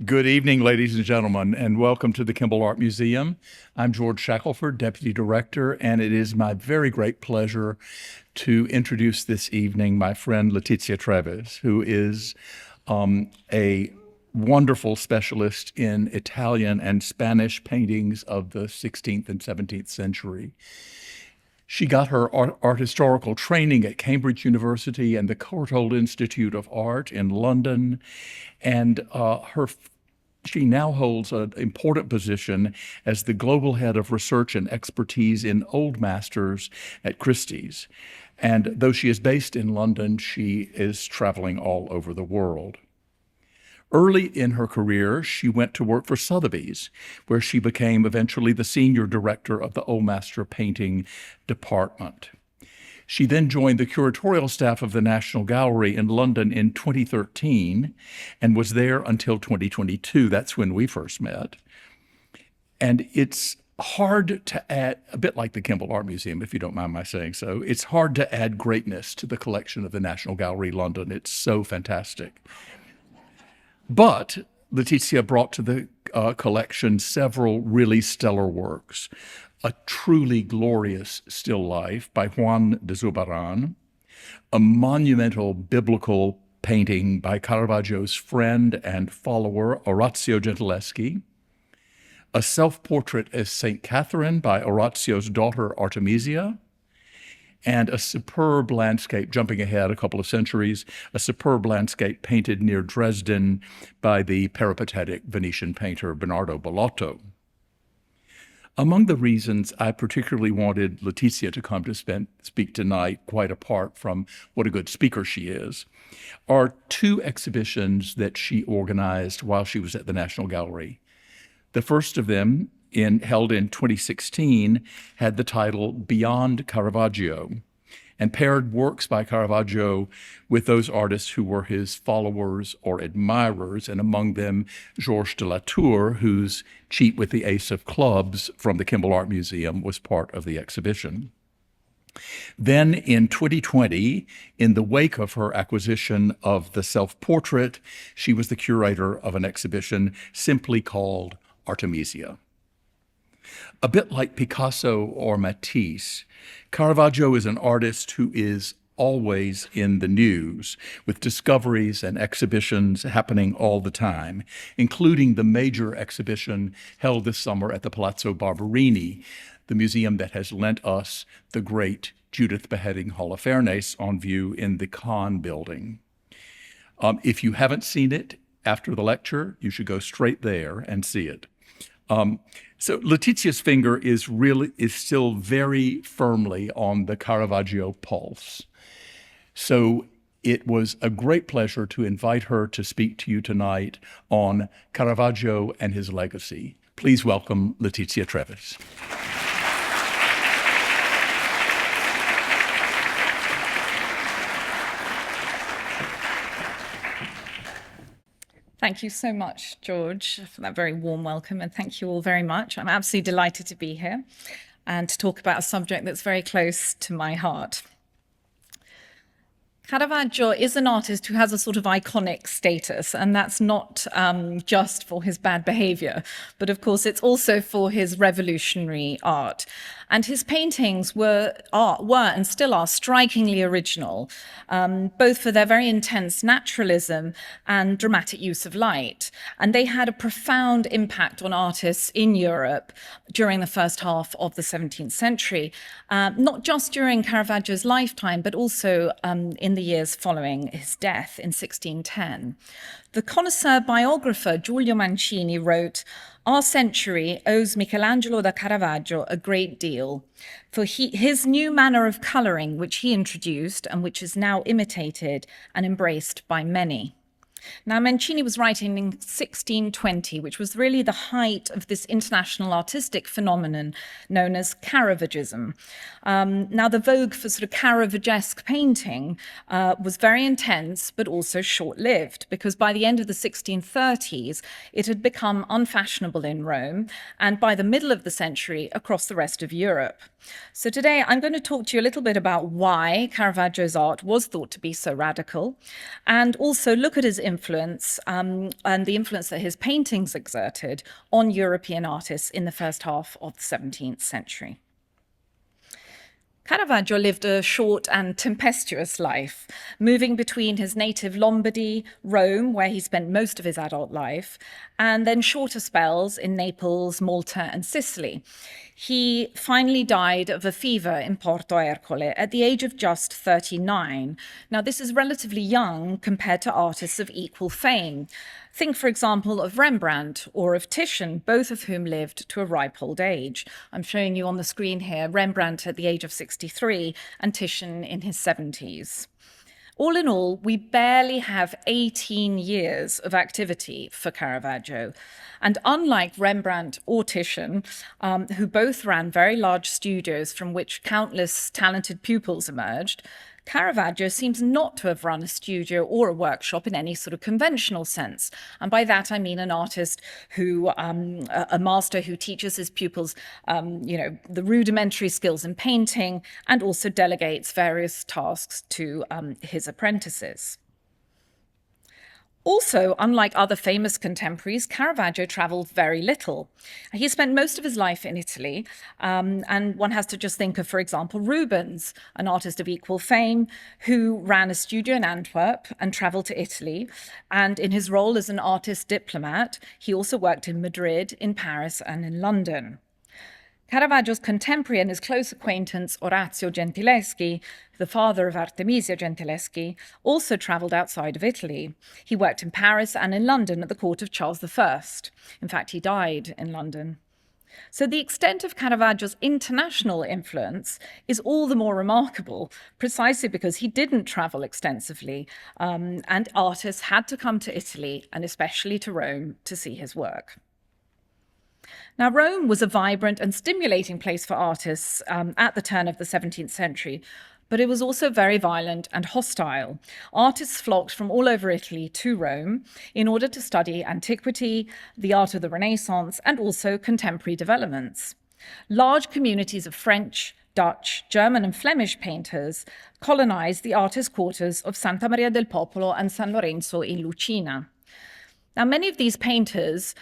Good evening, ladies and gentlemen, and welcome to the Kimball Art Museum. I'm George Shackelford, Deputy Director, and it is my very great pleasure to introduce this evening my friend Letizia Treves, who is a wonderful specialist in Italian and Spanish paintings of the 16th and 17th century. She got her art historical training at Cambridge University and the Courtauld Institute of Art in London, and she now holds an important position as the global head of research and expertise in Old Masters at Christie's. And though she is based in London, she is traveling all over the world. Early in her career, she went to work for Sotheby's, where she became eventually the senior director of the Old Master Painting Department. She then joined the curatorial staff of the National Gallery in London in 2013 and was there until 2022. That's when we first met. And it's hard to add, a bit like the Kimball Art Museum, if you don't mind my saying so, it's hard to add greatness to the collection of the National Gallery London. It's so fantastic. But Letizia brought to the collection several really stellar works. A truly glorious still life by Juan de Zubarán, a monumental biblical painting by Caravaggio's friend and follower Orazio Gentileschi, a self-portrait as St. Catherine by Orazio's daughter Artemisia, and a superb landscape, jumping ahead a couple of centuries, a superb landscape painted near Dresden by the peripatetic Venetian painter Bernardo Bellotto. Among the reasons I particularly wanted Letizia to come to speak tonight, quite apart from what a good speaker she is, are two exhibitions that she organized while she was at the National Gallery. The first of them, held in 2016, had the title Beyond Caravaggio, and paired works by Caravaggio with those artists who were his followers or admirers, and among them Georges de la Tour, whose Cheat with the Ace of Clubs from the Kimball Art Museum was part of the exhibition. Then in 2020, in the wake of her acquisition of the self-portrait, she was the curator of an exhibition simply called Artemisia. A bit like Picasso or Matisse, Caravaggio is an artist who is always in the news, with discoveries and exhibitions happening all the time, including the major exhibition held this summer at the Palazzo Barberini, the museum that has lent us the great Judith beheading Holofernes on view in the Kahn building. If you haven't seen it after the lecture, you should go straight there and see it. So Letizia's finger is still very firmly on the Caravaggio pulse. So it was a great pleasure to invite her to speak to you tonight on Caravaggio and His Legacy. Please welcome Letizia Treves. Thank you so much, George, for that very warm welcome, and thank you all very much. I'm absolutely delighted to be here and to talk about a subject that's very close to my heart. Caravaggio is an artist who has a sort of iconic status, and that's not just for his bad behavior, but of course it's also for his revolutionary art. And his paintings were and still are strikingly original, both for their very intense naturalism and dramatic use of light. And they had a profound impact on artists in Europe during the first half of the 17th century, not just during Caravaggio's lifetime, but also in the years following his death in 1610. The connoisseur biographer Giulio Mancini wrote, "Our century owes Michelangelo da Caravaggio a great deal, for his new manner of colouring, which he introduced and which is now imitated and embraced by many." Now, Mancini was writing in 1620, which was really the height of this international artistic phenomenon known as Caravaggism. Now, the vogue for sort of Caravaggesque painting was very intense, but also short-lived, because by the end of the 1630s, it had become unfashionable in Rome, and by the middle of the century, across the rest of Europe. So today, I'm going to talk to you a little bit about why Caravaggio's art was thought to be so radical, and also look at his influence and the influence that his paintings exerted on European artists in the first half of the 17th century. Caravaggio lived a short and tempestuous life, moving between his native Lombardy, Rome, where he spent most of his adult life, and then shorter spells in Naples, Malta, and Sicily. He finally died of a fever in Porto Ercole at the age of just 39. Now, this is relatively young compared to artists of equal fame. Think, for example, of Rembrandt or of Titian, both of whom lived to a ripe old age. I'm showing you on the screen here Rembrandt at the age of 63 and Titian in his 70s. All in all, we barely have 18 years of activity for Caravaggio. And unlike Rembrandt or Titian, who both ran very large studios from which countless talented pupils emerged, Caravaggio seems not to have run a studio or a workshop in any sort of conventional sense. And by that, I mean an artist who, a master who teaches his pupils, the rudimentary skills in painting and also delegates various tasks to his apprentices. Also, unlike other famous contemporaries, Caravaggio traveled very little. He spent most of his life in Italy, and one has to just think of, for example, Rubens, an artist of equal fame, who ran a studio in Antwerp and traveled to Italy. And in his role as an artist diplomat, he also worked in Madrid, in Paris, and in London. Caravaggio's contemporary and his close acquaintance, Orazio Gentileschi, the father of Artemisia Gentileschi, also travelled outside of Italy. He worked in Paris and in London at the court of Charles I. In fact, he died in London. So the extent of Caravaggio's international influence is all the more remarkable, precisely because he didn't travel extensively, and artists had to come to Italy, and especially to Rome, to see his work. Now, Rome was a vibrant and stimulating place for artists at the turn of the 17th century, but it was also very violent and hostile. Artists flocked from all over Italy to Rome in order to study antiquity, the art of the Renaissance, and also contemporary developments. Large communities of French, Dutch, German, and Flemish painters colonized the artist quarters of Santa Maria del Popolo and San Lorenzo in Lucina. Now, many of these painters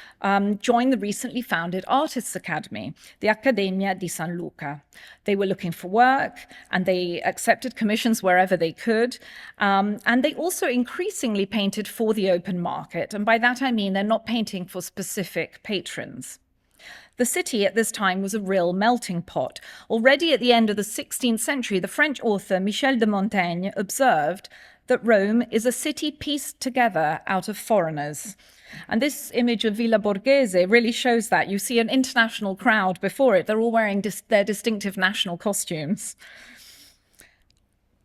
joined the recently founded Artists' Academy, the Accademia di San Luca. They were looking for work, and they accepted commissions wherever they could. And they also increasingly painted for the open market. And by that, I mean they're not painting for specific patrons. The city at this time was a real melting pot. Already at the end of the 16th century, the French author Michel de Montaigne observed that Rome is a city pieced together out of foreigners. And this image of Villa Borghese really shows that. You see an international crowd before it. They're all wearing their distinctive national costumes.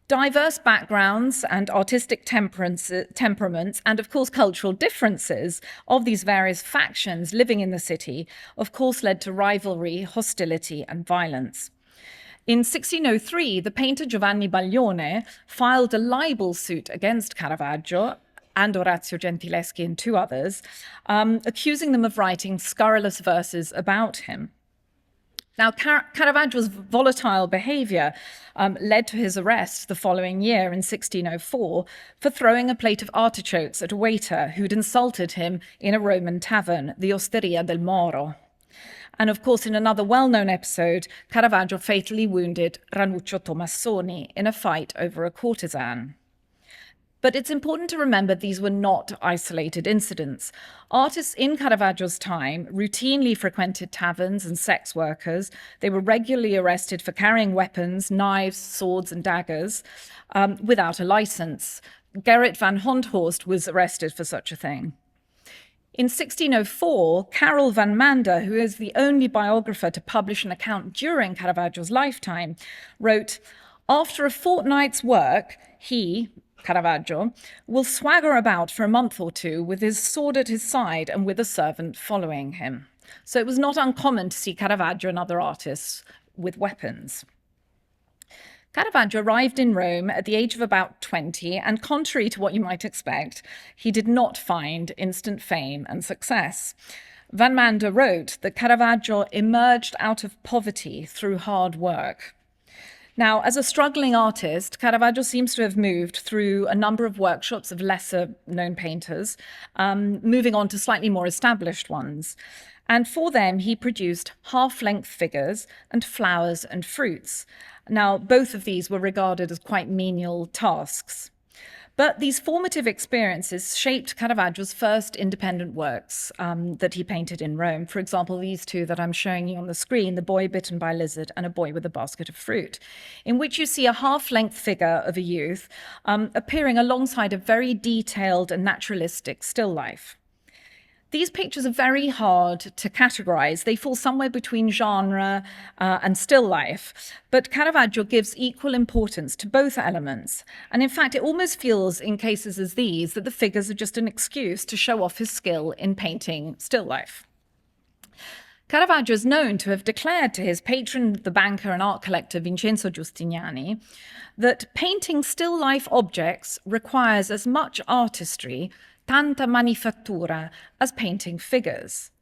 Diverse backgrounds and artistic temperaments, and of course cultural differences of these various factions living in the city, of course led to rivalry, hostility, and violence. In 1603, the painter Giovanni Baglione filed a libel suit against Caravaggio and Orazio Gentileschi and two others, accusing them of writing scurrilous verses about him. Now, Caravaggio's volatile behavior led to his arrest the following year in 1604 for throwing a plate of artichokes at a waiter who'd insulted him in a Roman tavern, the Osteria del Moro. And of course, in another well-known episode, Caravaggio fatally wounded Ranuccio Tomassoni in a fight over a courtesan. But it's important to remember these were not isolated incidents. Artists in Caravaggio's time routinely frequented taverns and sex workers. They were regularly arrested for carrying weapons, knives, swords, and daggers without a license. Gerrit van Honthorst was arrested for such a thing. In 1604, Karel van Mander, who is the only biographer to publish an account during Caravaggio's lifetime, wrote, "After a fortnight's work, he, Caravaggio, will swagger about for a month or two with his sword at his side and with a servant following him." So it was not uncommon to see Caravaggio and other artists with weapons. Caravaggio arrived in Rome at the age of about 20, and contrary to what you might expect, he did not find instant fame and success. Van Mander wrote that Caravaggio emerged out of poverty through hard work. Now, as a struggling artist, Caravaggio seems to have moved through a number of workshops of lesser known painters, moving on to slightly more established ones. And for them, he produced half-length figures and flowers and fruits. Now, both of these were regarded as quite menial tasks. But these formative experiences shaped Caravaggio's first independent works that he painted in Rome. For example, these two that I'm showing you on the screen, The Boy Bitten by a Lizard and A Boy with a Basket of Fruit, in which you see a half-length figure of a youth appearing alongside a very detailed and naturalistic still life. These pictures are very hard to categorize. They fall somewhere between genre and still life, but Caravaggio gives equal importance to both elements. And in fact, it almost feels in cases as these that the figures are just an excuse to show off his skill in painting still life. Caravaggio is known to have declared to his patron, the banker and art collector Vincenzo Giustiniani, that painting still life objects requires as much artistry, tanta manifattura, as painting figures.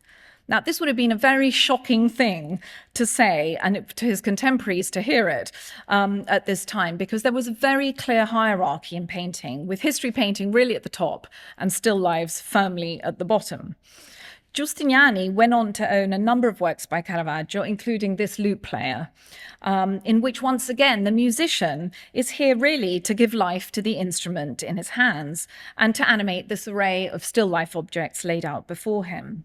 Now, this would have been a very shocking thing to say, and to his contemporaries to hear it at this time, because there was a very clear hierarchy in painting, with history painting really at the top and still lives firmly at the bottom. Giustiniani went on to own a number of works by Caravaggio, including this lute player, in which once again the musician is here really to give life to the instrument in his hands and to animate this array of still life objects laid out before him.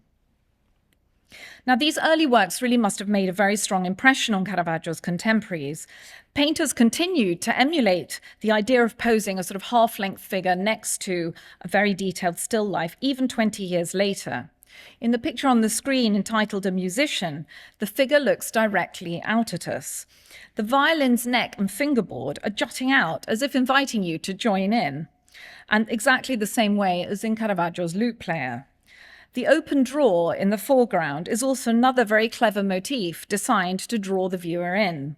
Now, these early works really must have made a very strong impression on Caravaggio's contemporaries. Painters continued to emulate the idea of posing a sort of half-length figure next to a very detailed still life, even 20 years later. In the picture on the screen entitled A Musician, the figure looks directly out at us. The violin's neck and fingerboard are jutting out as if inviting you to join in, and exactly the same way as in Caravaggio's lute player. The open drawer in the foreground is also another very clever motif designed to draw the viewer in.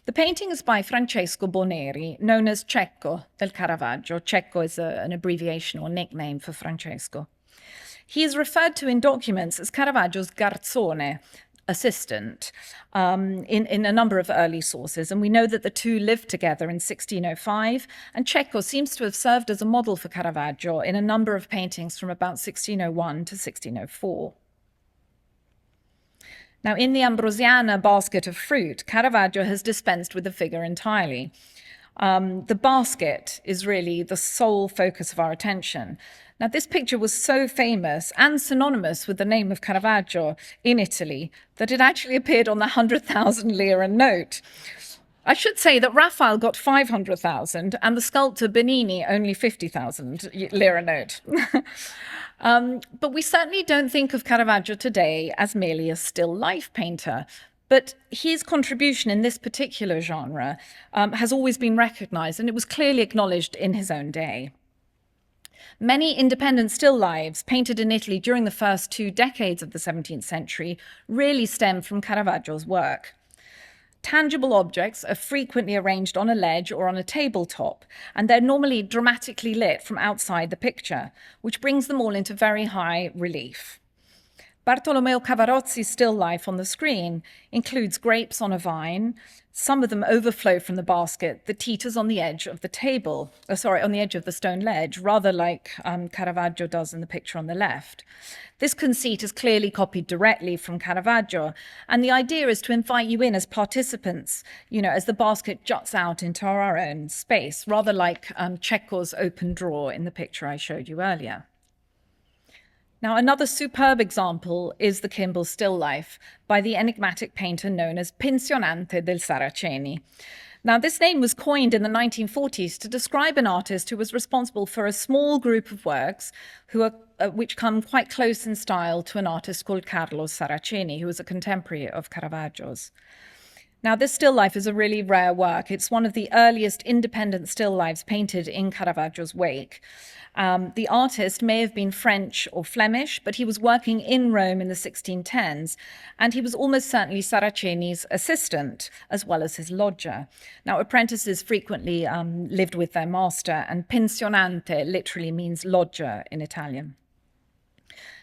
The painting is by Francesco Boneri, known as Cecco del Caravaggio. Cecco is an abbreviation or nickname for Francesco. He is referred to in documents as Caravaggio's garzone, assistant, in a number of early sources. And we know that the two lived together in 1605, and Cecco seems to have served as a model for Caravaggio in a number of paintings from about 1601 to 1604. Now, in the Ambrosiana basket of fruit, Caravaggio has dispensed with the figure entirely. The basket is really the sole focus of our attention. Now, this picture was so famous and synonymous with the name of Caravaggio in Italy that it actually appeared on the 100,000 lira note. I should say that Raphael got 500,000 and the sculptor Bernini only 50,000 lira note. But we certainly don't think of Caravaggio today as merely a still life painter. But his contribution in this particular genre has always been recognized, and it was clearly acknowledged in his own day. Many independent still lifes painted in Italy during the first 2 decades of the 17th century really stem from Caravaggio's work. Tangible objects are frequently arranged on a ledge or on a tabletop, and they're normally dramatically lit from outside the picture, which brings them all into very high relief. Bartolomeo Cavarozzi's still life on the screen includes grapes on a vine. Some of them overflow from the basket that teeters on the edge of the on the edge of the stone ledge, rather like Caravaggio does in the picture on the left. This conceit is clearly copied directly from Caravaggio, and the idea is to invite you in as participants, as the basket juts out into our own space, rather like Cecco's open drawer in the picture I showed you earlier. Now, another superb example is the Kimball still life by the enigmatic painter known as Pensionante del Saraceni. Now, this name was coined in the 1940s to describe an artist who was responsible for a small group of works which come quite close in style to an artist called Carlo Saraceni, who was a contemporary of Caravaggio's. Now, this still life is a really rare work. It's one of the earliest independent still lifes painted in Caravaggio's wake. The artist may have been French or Flemish, but he was working in Rome in the 1610s, and he was almost certainly Saraceni's assistant, as well as his lodger. Now, apprentices frequently lived with their master, and pensionante literally means lodger in Italian.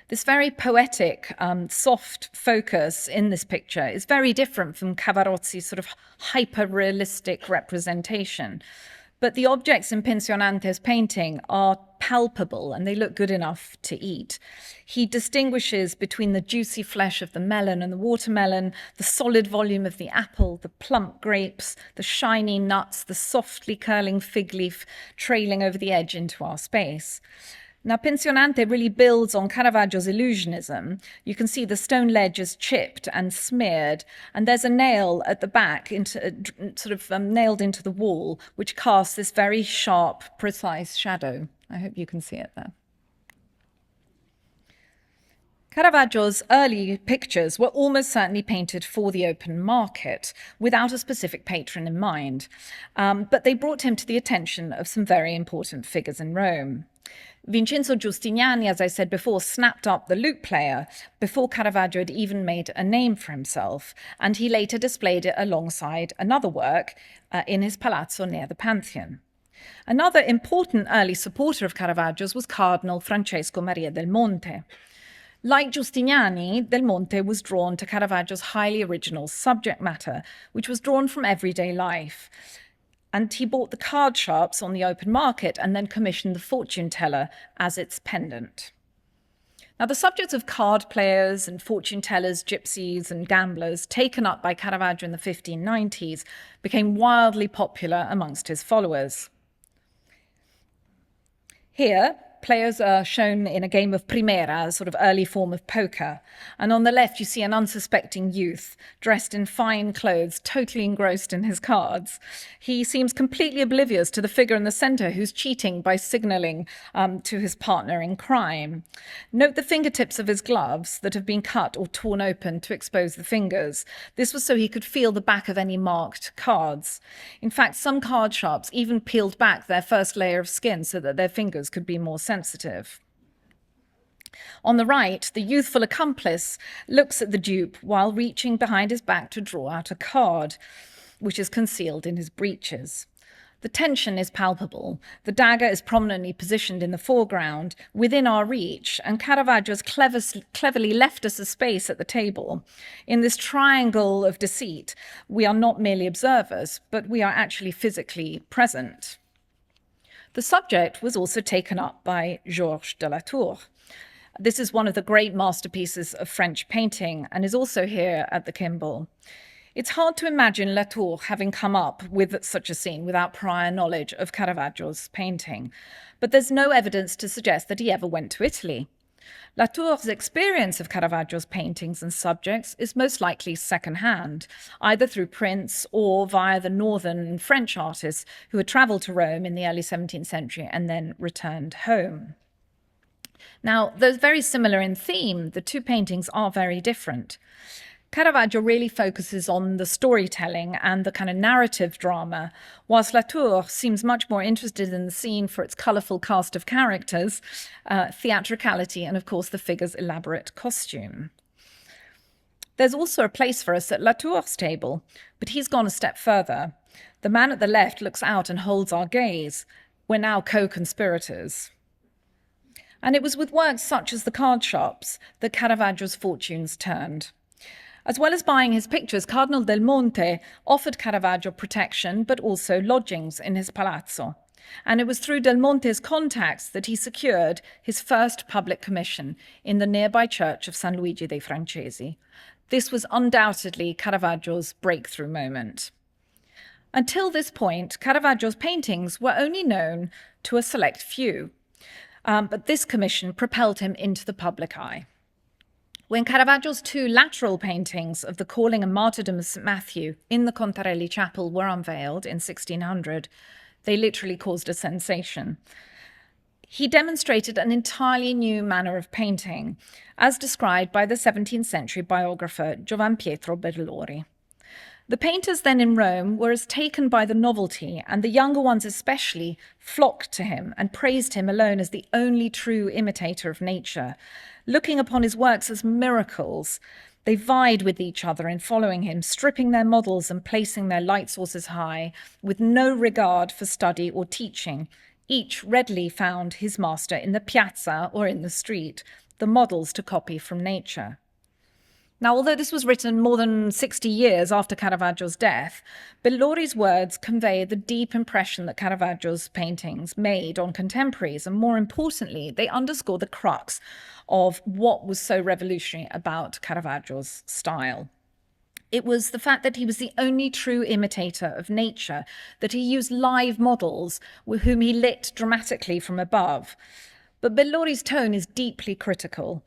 This very poetic, soft focus in this picture is very different from Cavarozzi's sort of hyper-realistic representation. But the objects in Pensionante's painting are palpable and they look good enough to eat. He distinguishes between the juicy flesh of the melon and the watermelon, the solid volume of the apple, the plump grapes, the shiny nuts, the softly curling fig leaf trailing over the edge into our space. Now, Pensionante really builds on Caravaggio's illusionism. You can see the stone ledge is chipped and smeared, and there's a nail at the back, nailed into the wall, which casts this very sharp, precise shadow. I hope you can see it there. Caravaggio's early pictures were almost certainly painted for the open market, without a specific patron in mind, but they brought him to the attention of some very important figures in Rome. Vincenzo Giustiniani, as I said before, snapped up the lute player before Caravaggio had even made a name for himself, and he later displayed it alongside another work in his palazzo near the Pantheon. Another important early supporter of Caravaggio's was Cardinal Francesco Maria del Monte. Like Giustiniani, Del Monte was drawn to Caravaggio's highly original subject matter, which was drawn from everyday life. And he bought the card sharps on the open market and then commissioned the fortune teller as its pendant. Now, the subjects of card players and fortune tellers, gypsies and gamblers, taken up by Caravaggio in the 1590s, became wildly popular amongst his followers. Here, players are shown in a game of primera, a sort of early form of poker. And on the left, you see an unsuspecting youth dressed in fine clothes, totally engrossed in his cards. He seems completely oblivious to the figure in the center who's cheating by signaling to his partner in crime. Note the fingertips of his gloves that have been cut or torn open to expose the fingers. This was so he could feel the back of any marked cards. In fact, some card sharps even peeled back their first layer of skin so that their fingers could be more sensitive. On the right, the youthful accomplice looks at the dupe while reaching behind his back to draw out a card, which is concealed in his breeches. The tension is palpable. The dagger is prominently positioned in the foreground, within our reach, and Caravaggio has cleverly left us a space at the table. In this triangle of deceit, we are not merely observers, but we are actually physically present. The subject was also taken up by Georges de la Tour. This is one of the great masterpieces of French painting and is also here at the Kimball. It's hard to imagine Latour having come up with such a scene without prior knowledge of Caravaggio's painting, but there's no evidence to suggest that he ever went to Italy. Latour's experience of Caravaggio's paintings and subjects is most likely secondhand, either through prints or via the northern French artists who had traveled to Rome in the early 17th century and then returned home. Now, though very similar in theme, the two paintings are very different. Caravaggio really focuses on the storytelling and the kind of narrative drama, whilst Latour seems much more interested in the scene for its colourful cast of characters, theatricality, and of course the figure's elaborate costume. There's also a place for us at Latour's table, but he's gone a step further. The man at the left looks out and holds our gaze. We're now co-conspirators. And it was with works such as the card shops that Caravaggio's fortunes turned. As well as buying his pictures, Cardinal del Monte offered Caravaggio protection, but also lodgings in his palazzo. And it was through del Monte's contacts that he secured his first public commission in the nearby church of San Luigi dei Francesi. This was undoubtedly Caravaggio's breakthrough moment. Until this point, Caravaggio's paintings were only known to a select few, but this commission propelled him into the public eye. When Caravaggio's two lateral paintings of the Calling and Martyrdom of St. Matthew in the Contarelli Chapel were unveiled in 1600, they literally caused a sensation. He demonstrated an entirely new manner of painting, as described by the 17th century biographer Giovan Pietro Bellori. The painters then in Rome were as taken by the novelty, and the younger ones especially flocked to him and praised him alone as the only true imitator of nature. Looking upon his works as miracles, they vied with each other in following him, stripping their models and placing their light sources high, with no regard for study or teaching. Each readily found his master in the piazza or in the street, the models to copy from nature. Now, although this was written more than 60 years after Caravaggio's death, Bellori's words convey the deep impression that Caravaggio's paintings made on contemporaries, and more importantly, they underscore the crux of what was so revolutionary about Caravaggio's style. It was the fact that he was the only true imitator of nature, that he used live models with whom he lit dramatically from above. But Bellori's tone is deeply critical.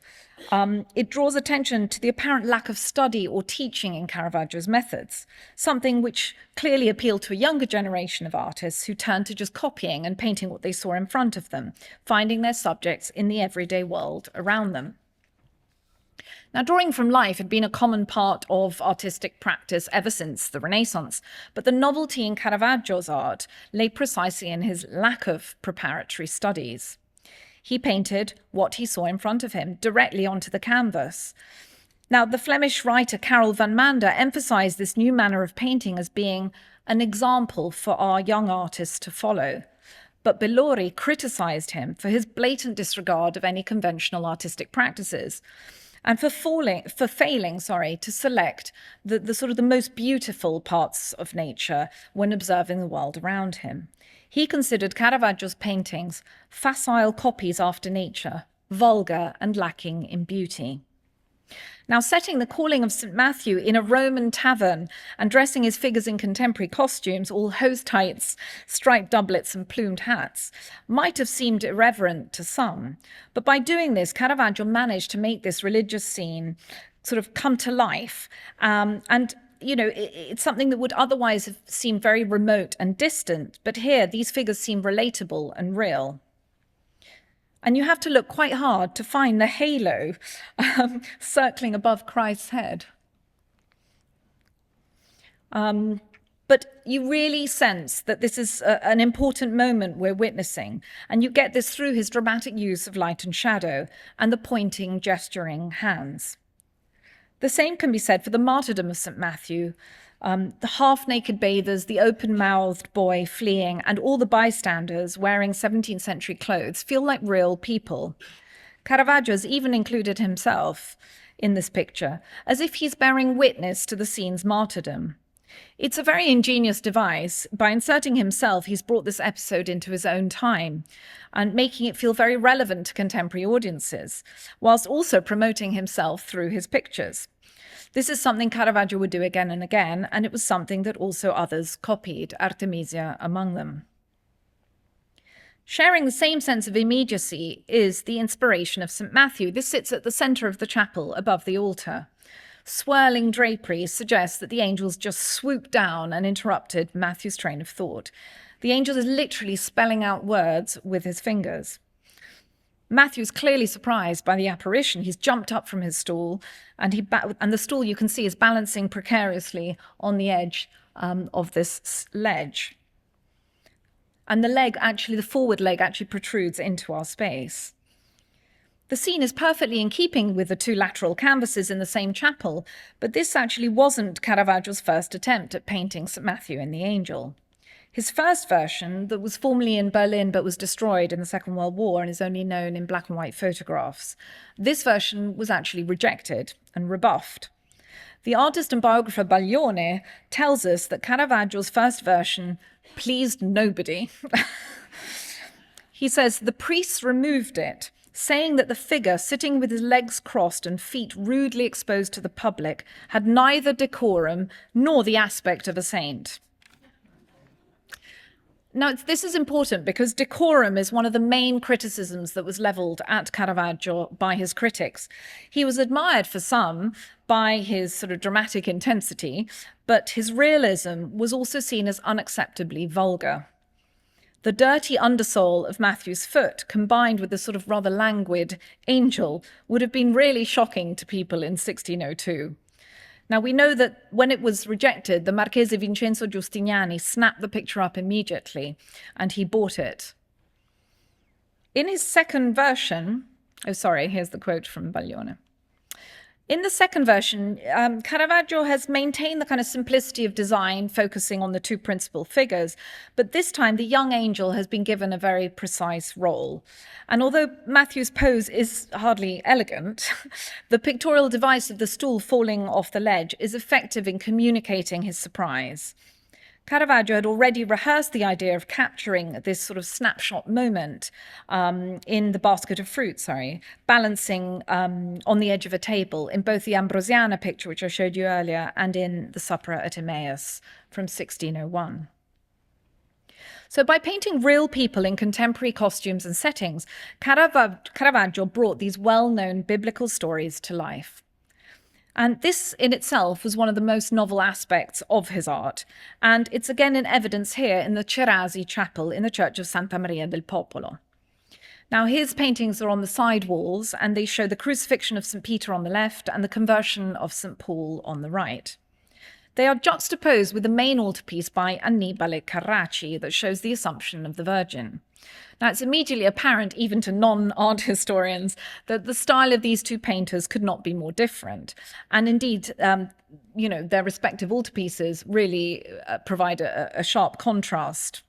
It draws attention to the apparent lack of study or teaching in Caravaggio's methods, something which clearly appealed to a younger generation of artists who turned to just copying and painting what they saw in front of them, finding their subjects in the everyday world around them. Now, drawing from life had been a common part of artistic practice ever since the Renaissance, but the novelty in Caravaggio's art lay precisely in his lack of preparatory studies. He painted what he saw in front of him, directly onto the canvas. Now, the Flemish writer Karel van Mander emphasized this new manner of painting as being an example for our young artists to follow. But Bellori criticized him for his blatant disregard of any conventional artistic practices and for failing to select the most beautiful parts of nature when observing the world around him. He considered Caravaggio's paintings facile copies after nature, vulgar and lacking in beauty. Now, setting the calling of St. Matthew in a Roman tavern and dressing his figures in contemporary costumes, all hose tights, striped doublets and plumed hats, might have seemed irreverent to some. But by doing this, Caravaggio managed to make this religious scene sort of come to life. It's something that would otherwise have seemed very remote and distant. But here, these figures seem relatable and real. And you have to look quite hard to find the halo circling above Christ's head. But you really sense that this is an important moment we're witnessing. And you get this through his dramatic use of light and shadow and the pointing, gesturing hands. The same can be said for the martyrdom of St. Matthew. The half-naked bathers, the open-mouthed boy fleeing, and all the bystanders wearing 17th century clothes feel like real people. Caravaggio has even included himself in this picture, as if he's bearing witness to the scene's martyrdom. It's a very ingenious device. By inserting himself, he's brought this episode into his own time and making it feel very relevant to contemporary audiences, whilst also promoting himself through his pictures. This is something Caravaggio would do again and again, and it was something that also others copied, Artemisia among them. Sharing the same sense of immediacy is the inspiration of St. Matthew. This sits at the center of the chapel above the altar. Swirling drapery suggests that the angels just swooped down and interrupted Matthew's train of thought. The angel is literally spelling out words with his fingers. Matthew's clearly surprised by the apparition. He's jumped up from his stool, and the stool, you can see, is balancing precariously on the edge of this ledge. And the forward leg actually protrudes into our space. The scene is perfectly in keeping with the two lateral canvases in the same chapel, but this actually wasn't Caravaggio's first attempt at painting St. Matthew and the angel. His first version, that was formerly in Berlin but was destroyed in the Second World War and is only known in black and white photographs, this version was actually rejected and rebuffed. The artist and biographer Boulogne tells us that Caravaggio's first version pleased nobody. He says, "The priests removed it, saying that the figure, sitting with his legs crossed and feet rudely exposed to the public, had neither decorum nor the aspect of a saint." Now, this is important because decorum is one of the main criticisms that was leveled at Caravaggio by his critics. He was admired for some by his sort of dramatic intensity, but his realism was also seen as unacceptably vulgar. The dirty undersole of Matthew's foot, combined with the sort of rather languid angel, would have been really shocking to people in 1602. Now, we know that when it was rejected, the Marchese Vincenzo Giustiniani snapped the picture up immediately, and he bought it. In his second version, here's the quote from Boulogne. In the second version, Caravaggio has maintained the kind of simplicity of design, focusing on the two principal figures, but this time the young angel has been given a very precise role. And although Matthew's pose is hardly elegant, the pictorial device of the stool falling off the ledge is effective in communicating his surprise. Caravaggio had already rehearsed the idea of capturing this sort of snapshot moment in the basket of fruit, balancing on the edge of a table in both the Ambrosiana picture, which I showed you earlier, and in the Supper at Emmaus from 1601. So by painting real people in contemporary costumes and settings, Caravaggio brought these well-known biblical stories to life. And this in itself was one of the most novel aspects of his art. And it's again in evidence here in the Cerasi chapel in the Church of Santa Maria del Popolo. Now, his paintings are on the side walls, and they show the crucifixion of St. Peter on the left and the conversion of St. Paul on the right. They are juxtaposed with the main altarpiece by Annibale Carracci that shows the Assumption of the Virgin. Now, it's immediately apparent, even to non-art historians, that the style of these two painters could not be more different. And indeed, their respective altarpieces really provide a sharp contrast.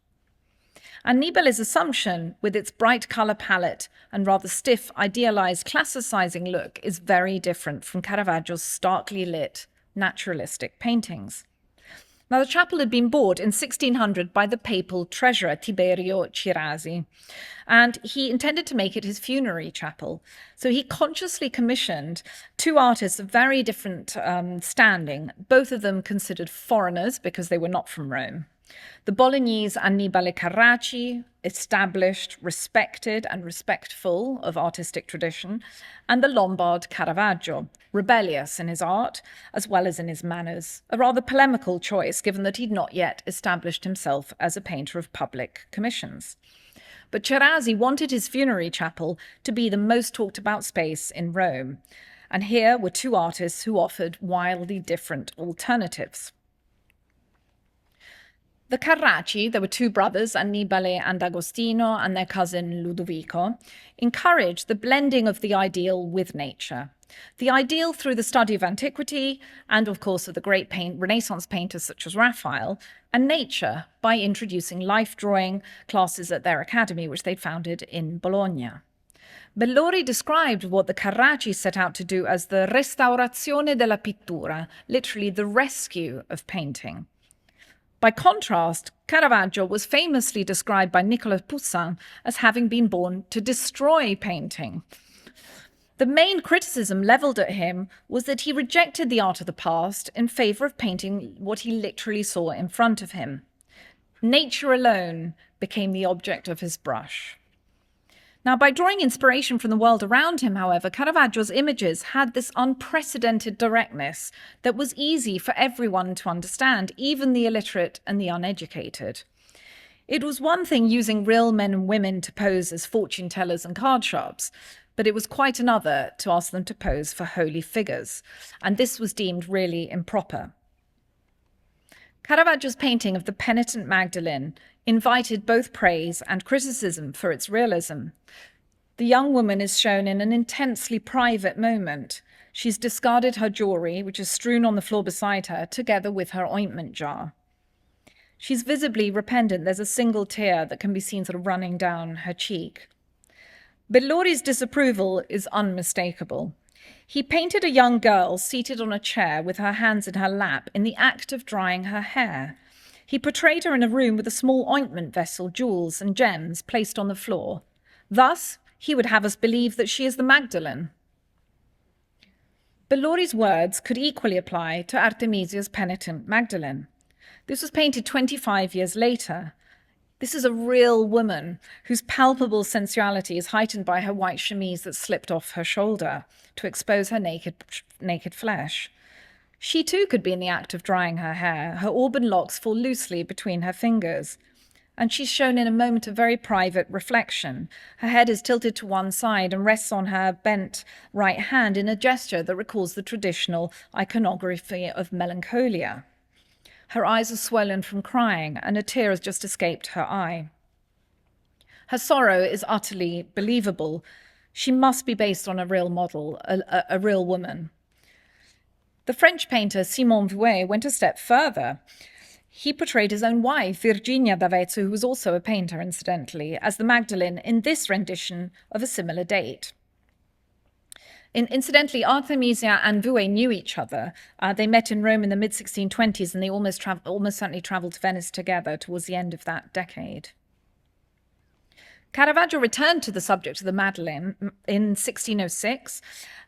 Annibale's Assumption, with its bright colour palette and rather stiff, idealised, classicizing look, is very different from Caravaggio's starkly lit, naturalistic paintings. Now, the chapel had been bought in 1600 by the papal treasurer Tiberio Cirasi, and he intended to make it his funerary chapel. So he consciously commissioned two artists of very different standing, both of them considered foreigners because they were not from Rome. The Bolognese Annibale Carracci, established, respected, and respectful of artistic tradition, and the Lombard Caravaggio, rebellious in his art as well as in his manners, a rather polemical choice given that he'd not yet established himself as a painter of public commissions. But Cirasi wanted his funerary chapel to be the most talked about space in Rome, and here were two artists who offered wildly different alternatives. The Carracci, there were two brothers, Annibale and Agostino, and their cousin Ludovico, encouraged the blending of the ideal with nature. The ideal through the study of antiquity, and of course of the great Renaissance painters such as Raphael, and nature by introducing life drawing classes at their academy, which they'd founded in Bologna. Bellori described what the Carracci set out to do as the restaurazione della pittura, literally the rescue of painting. By contrast, Caravaggio was famously described by Nicolas Poussin as having been born to destroy painting. The main criticism levelled at him was that he rejected the art of the past in favour of painting what he literally saw in front of him. Nature alone became the object of his brush. Now, by drawing inspiration from the world around him, however, Caravaggio's images had this unprecedented directness that was easy for everyone to understand, even the illiterate and the uneducated. It was one thing using real men and women to pose as fortune tellers and card sharps, but it was quite another to ask them to pose for holy figures, and this was deemed really improper. Caravaggio's painting of the penitent Magdalene invited both praise and criticism for its realism. The young woman is shown in an intensely private moment. She's discarded her jewelry, which is strewn on the floor beside her, together with her ointment jar. She's visibly repentant. There's a single tear that can be seen sort of running down her cheek. Bellori's disapproval is unmistakable. He painted a young girl seated on a chair with her hands in her lap in the act of drying her hair. He portrayed her in a room with a small ointment vessel, jewels and gems placed on the floor. Thus, he would have us believe that she is the Magdalene. Bellori's words could equally apply to Artemisia's penitent Magdalene. This was painted 25 years later. This is a real woman whose palpable sensuality is heightened by her white chemise that slipped off her shoulder to expose her naked flesh. She too could be in the act of drying her hair. Her auburn locks fall loosely between her fingers. And she's shown in a moment of very private reflection. Her head is tilted to one side and rests on her bent right hand in a gesture that recalls the traditional iconography of melancholia. Her eyes are swollen from crying, and a tear has just escaped her eye. Her sorrow is utterly believable. She must be based on a real model, a real woman. The French painter Simon Vouet went a step further. He portrayed his own wife, Virginia d'Avezzo, who was also a painter, incidentally, as the Magdalene in this rendition of a similar date. Incidentally, Artemisia and Vouet knew each other. They met in Rome in the mid-1620s, and they almost certainly traveled to Venice together towards the end of that decade. Caravaggio returned to the subject of the Madeleine in 1606.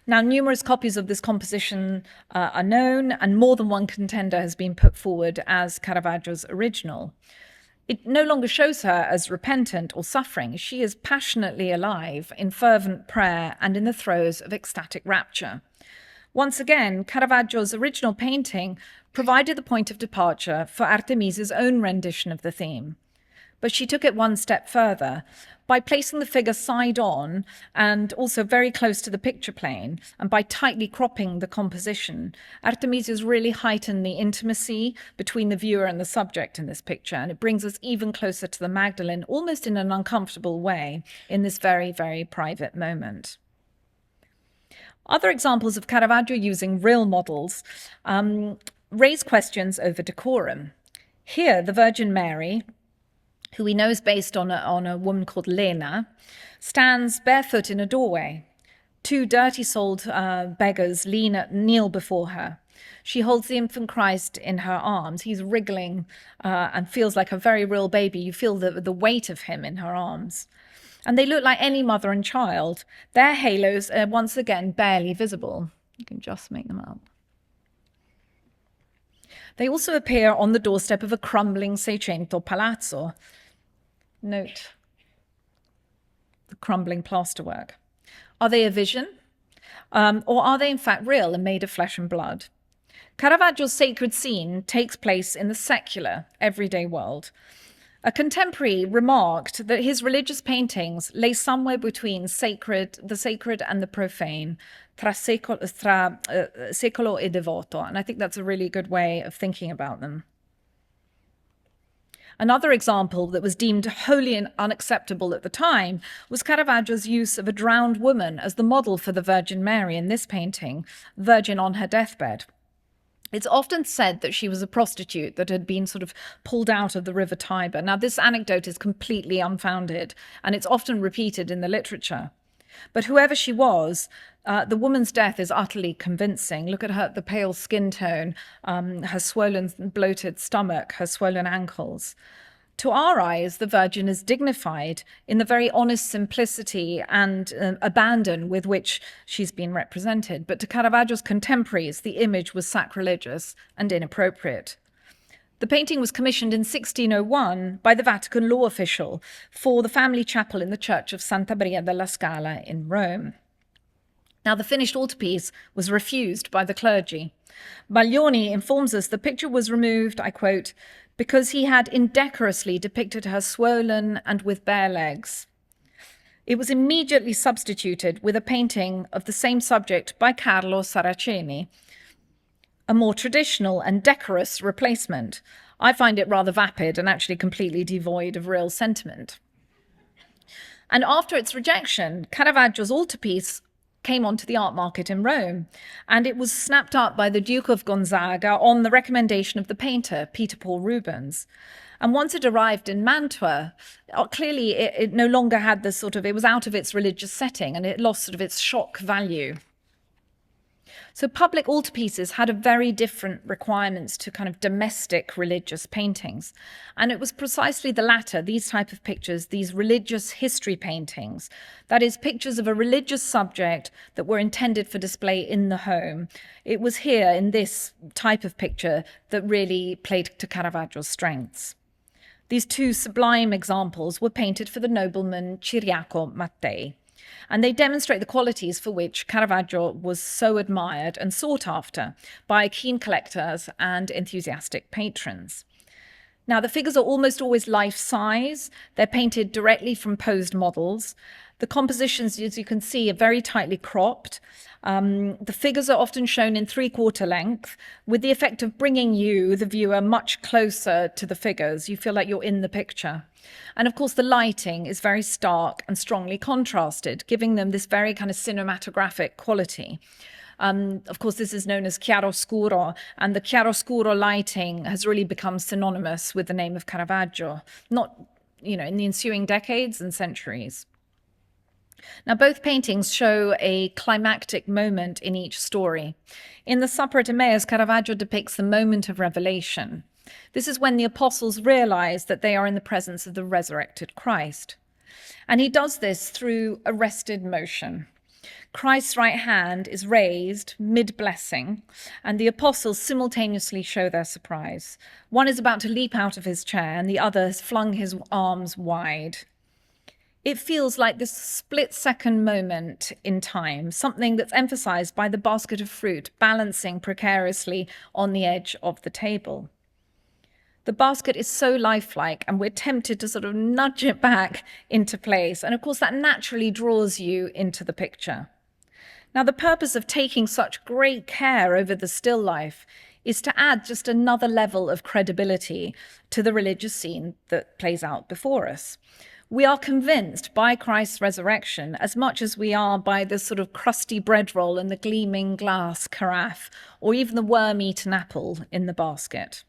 Now, numerous copies of this composition are known, and more than one contender has been put forward as Caravaggio's original. It no longer shows her as repentant or suffering. She is passionately alive in fervent prayer and in the throes of ecstatic rapture. Once again, Caravaggio's original painting provided the point of departure for Artemisia's own rendition of the theme. But she took it one step further by placing the figure side on and also very close to the picture plane, and by tightly cropping the composition. Artemisia's really heightened the intimacy between the viewer and the subject in this picture, and it brings us even closer to the Magdalene, almost in an uncomfortable way, in this very, very private moment. Other examples of Caravaggio using real models raise questions over decorum. Here, the Virgin Mary, who we know is based on a woman called Lena, stands barefoot in a doorway. Two dirty-souled beggars kneel before her. She holds the infant Christ in her arms. He's wriggling and feels like a very real baby. You feel the weight of him in her arms. And they look like any mother and child. Their halos are once again barely visible. You can just make them up. They also appear on the doorstep of a crumbling Seicento palazzo. Note the crumbling plasterwork. Are they a vision? Or are they in fact real and made of flesh and blood? Caravaggio's sacred scene takes place in the secular, everyday world. A contemporary remarked that his religious paintings lay somewhere between the sacred and the profane, tra secolo e devoto, and I think that's a really good way of thinking about them. Another example that was deemed wholly unacceptable at the time was Caravaggio's use of a drowned woman as the model for the Virgin Mary in this painting, Virgin on her deathbed. It's often said that she was a prostitute that had been sort of pulled out of the river Tiber. Now, this anecdote is completely unfounded, and it's often repeated in the literature. But whoever she was, the woman's death is utterly convincing. Look at the pale skin tone, her swollen, bloated stomach, her swollen ankles. To our eyes, the Virgin is dignified in the very honest simplicity and abandon with which she's been represented. But to Caravaggio's contemporaries, the image was sacrilegious and inappropriate. The painting was commissioned in 1601 by the Vatican law official for the family chapel in the church of Santa Maria della Scala in Rome. Now, the finished altarpiece was refused by the clergy. Baglioni informs us the picture was removed, I quote, because he had indecorously depicted her swollen and with bare legs. It was immediately substituted with a painting of the same subject by Carlo Saraceni, a more traditional and decorous replacement. I find it rather vapid and actually completely devoid of real sentiment. And after its rejection, Caravaggio's altarpiece came onto the art market in Rome, and it was snapped up by the Duke of Gonzaga on the recommendation of the painter, Peter Paul Rubens. And once it arrived in Mantua, clearly it no longer had this it was out of its religious setting, and it lost sort of its shock value. So public altarpieces had a very different requirements to kind of domestic religious paintings. And it was precisely the latter, these type of pictures, these religious history paintings, that is, pictures of a religious subject that were intended for display in the home. It was here in this type of picture that really played to Caravaggio's strengths. These two sublime examples were painted for the nobleman Ciriaco Mattei, and they demonstrate the qualities for which Caravaggio was so admired and sought after by keen collectors and enthusiastic patrons. Now, the figures are almost always life-size. They're painted directly from posed models. The compositions, as you can see, are very tightly cropped. The figures are often shown in three-quarter length, with the effect of bringing you, the viewer, much closer to the figures. You feel like you're in the picture. And of course, the lighting is very stark and strongly contrasted, giving them this very kind of cinematographic quality. Of course, this is known as chiaroscuro, and the chiaroscuro lighting has really become synonymous with the name of Caravaggio, not, in the ensuing decades and centuries. Now, both paintings show a climactic moment in each story. In the Supper at Emmaus, Caravaggio depicts the moment of revelation. This is when the apostles realize that they are in the presence of the resurrected Christ. And he does this through arrested motion. Christ's right hand is raised mid-blessing, and the apostles simultaneously show their surprise. One is about to leap out of his chair, and the other has flung his arms wide. It feels like this split-second moment in time, something that's emphasized by the basket of fruit balancing precariously on the edge of the table. The basket is so lifelike, and we're tempted to sort of nudge it back into place. And of course, that naturally draws you into the picture. Now, the purpose of taking such great care over the still life is to add just another level of credibility to the religious scene that plays out before us. We are convinced by Christ's resurrection as much as we are by the sort of crusty bread roll and the gleaming glass carafe, or even the worm-eaten apple in the basket.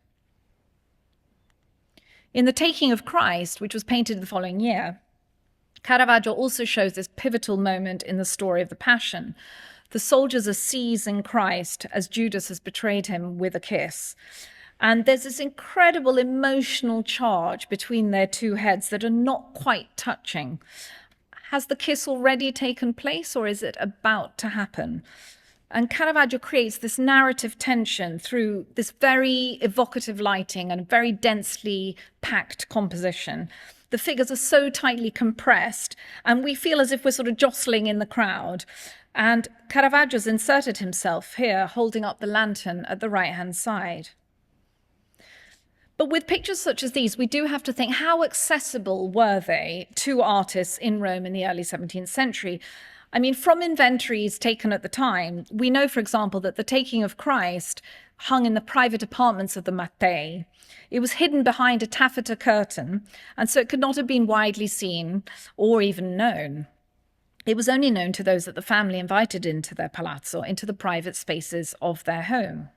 In The Taking of Christ, which was painted the following year, Caravaggio also shows this pivotal moment in the story of the Passion. The soldiers are seizing Christ as Judas has betrayed him with a kiss. And there's this incredible emotional charge between their two heads that are not quite touching. Has the kiss already taken place, or is it about to happen? And Caravaggio creates this narrative tension through this very evocative lighting and very densely packed composition. The figures are so tightly compressed, and we feel as if we're sort of jostling in the crowd. And Caravaggio's inserted himself here, holding up the lantern at the right-hand side. But with pictures such as these, we do have to think, how accessible were they to artists in Rome in the early 17th century? I mean, from inventories taken at the time, we know, for example, that the Taking of Christ hung in the private apartments of the Mattei. It was hidden behind a taffeta curtain, and so it could not have been widely seen or even known. It was only known to those that the family invited into their palazzo, into the private spaces of their home.